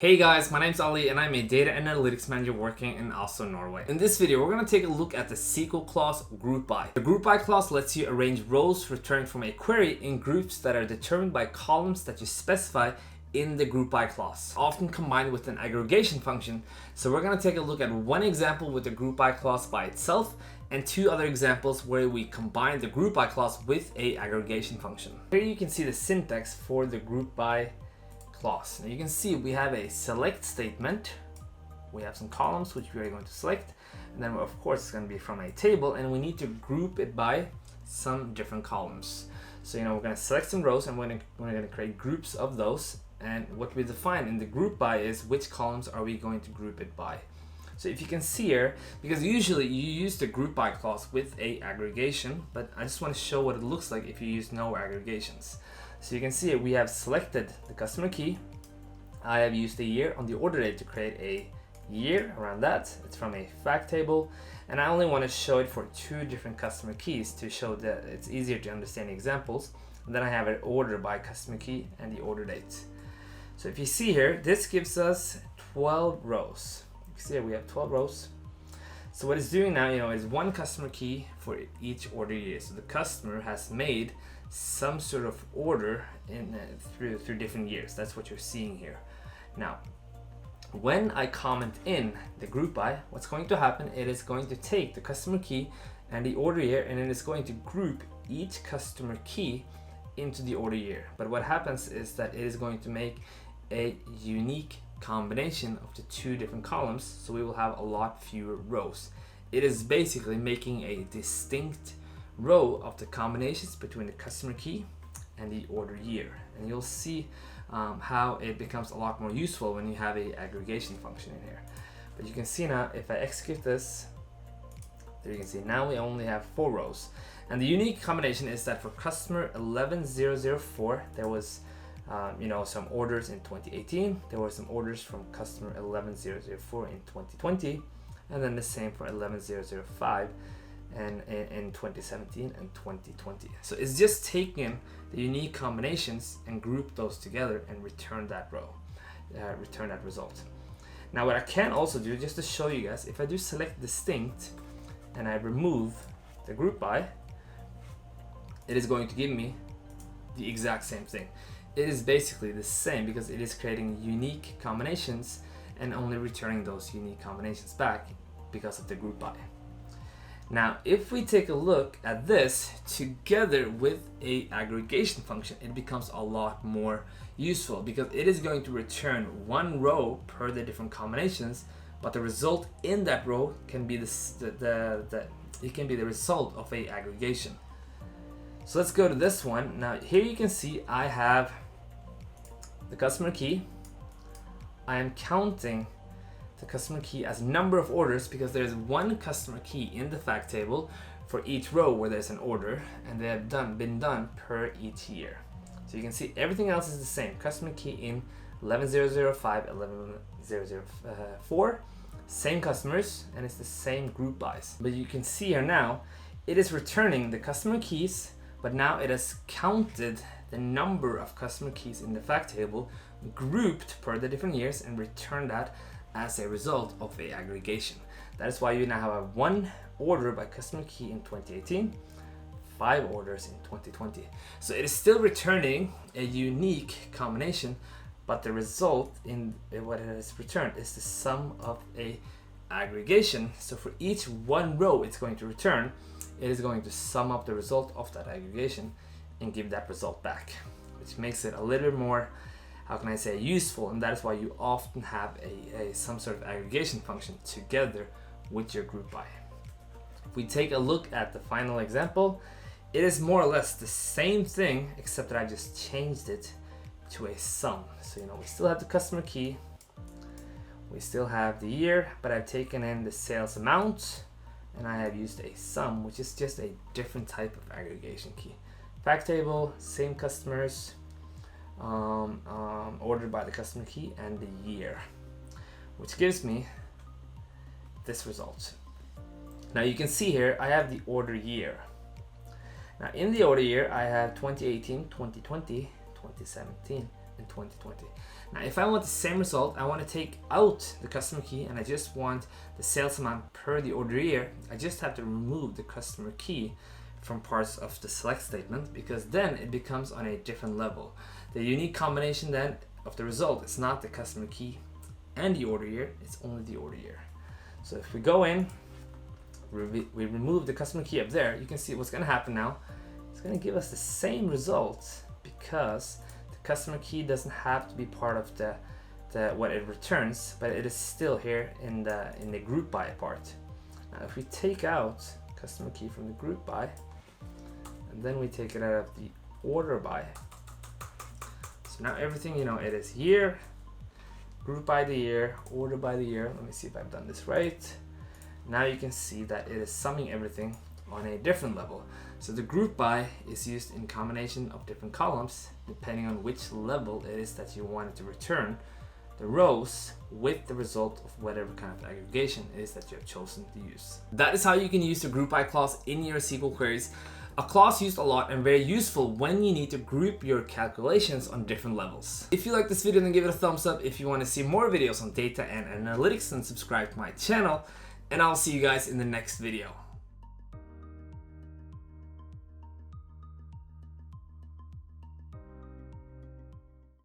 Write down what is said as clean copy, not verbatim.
Hey guys, my name's Ali and I'm a data analytics manager working in Oslo, Norway. In this video, we're going to take a look at the SQL clause group by. The group by clause lets you arrange rows returned from a query in groups that are determined by columns that you specify in the group by clause, often combined with an aggregation function. So we're going to take a look at one example with the group by clause by itself and two other examples where we combine the group by clause with a aggregation function. Here you can see the syntax for the group by clause. Now you can see we have a select statement. We have some columns which we are going to select, and then of course it's going to be from a table, and we need to group it by some different columns. So we're going to select some rows and we're going to create groups of those, and what we define in the group by is which columns are we going to group it by. So if you can see here, because usually you use the group by clause with a aggregation, but I just want to show what it looks like if you use no aggregations. So you can see we have selected the customer key. I have used a year on the order date to create a year around that. It's from a fact table, and I only want to show it for two different customer keys to show that it's easier to understand the examples. And then I have an order by customer key and the order date. So if you see here, this gives us 12 rows. You can see we have 12 rows. So what it's doing now, is one customer key for each order year. So the customer has made some sort of order in through different years. That's what you're seeing here. Now, when I comment in the group by, what's going to happen? It is going to take the customer key and the order year, and then it's going to group each customer key into the order year. But what happens is that it is going to make a unique combination of the two different columns, so we will have a lot fewer rows. It is basically making a distinct row of the combinations between the customer key and the order year, and you'll see how it becomes a lot more useful when you have a aggregation function in here. But you can see now, if I execute this, there you can see now we only have 4 rows, and the unique combination is that for customer 11004 there was some orders in 2018, there were some orders from customer 11004 in 2020, and then the same for 11005 and in 2017 and 2020. So it's just taking the unique combinations and group those together and return that row, return that result. Now what I can also do, just to show you guys, if I do select distinct and I remove the group by, it is going to give me the exact same thing. It is basically the same because it is creating unique combinations and only returning those unique combinations back because of the group by. Now, if we take a look at this together with a aggregation function, it becomes a lot more useful because it is going to return one row per the different combinations, but the result in that row can be it can be the result of a aggregation. So let's go to this one. Now here you can see I have the customer key. I am counting the customer key as number of orders because there's one customer key in the fact table for each row where there's an order, and they have been done per each year. So you can see everything else is the same. Customer key in 11005, 11004, same customers, and it's the same group bys. But you can see here now, it is returning the customer keys, but now it has counted the number of customer keys in the fact table, grouped per the different years, and returned that as a result of a aggregation. That is why you now have one order by customer key in 2018, 5 orders in 2020. So it is still returning a unique combination, but the result in what it has returned is the sum of a aggregation. So for each one row it's going to return, it is going to sum up the result of that aggregation and give that result back, which makes it a little bit more, how can I say, useful, and that is why you often have some sort of aggregation function together with your group by. If we take a look at the final example, it is more or less the same thing, except that I just changed it to a sum. So we still have the customer key, we still have the year, but I've taken in the sales amount, and I have used a sum, which is just a different type of aggregation key. Fact table, same customers, ordered by the customer key and the year, which gives me this result. Now you can see here I have the order year. Now in the order year I have 2018, 2020, 2017, and 2020. Now, if I want the same result, I want to take out the customer key and I just want the sales amount per the order year, I just have to remove the customer key from parts of the select statement, because then it becomes on a different level. The unique combination then of the result is not the customer key and the order year, it's only the order year. So if we go in, we remove the customer key up there, you can see what's going to happen now. It's going to give us the same result because the customer key doesn't have to be part of the what it returns, but it is still here in the group by part. Now if we take out customer key from the group by and then we take it out of the order by, so now everything, it is year, group by the year, order by the year. Let me see if I've done this right. Now you can see that it is summing everything on a different level. So the group by is used in combination of different columns depending on which level it is that you wanted to return the rows with the result of whatever kind of aggregation it is that you have chosen to use. That is how you can use the group by clause in your SQL queries. A clause used a lot and very useful when you need to group your calculations on different levels. If you like this video, then give it a thumbs up. If you want to see more videos on data and analytics, then subscribe to my channel, and I'll see you guys in the next video.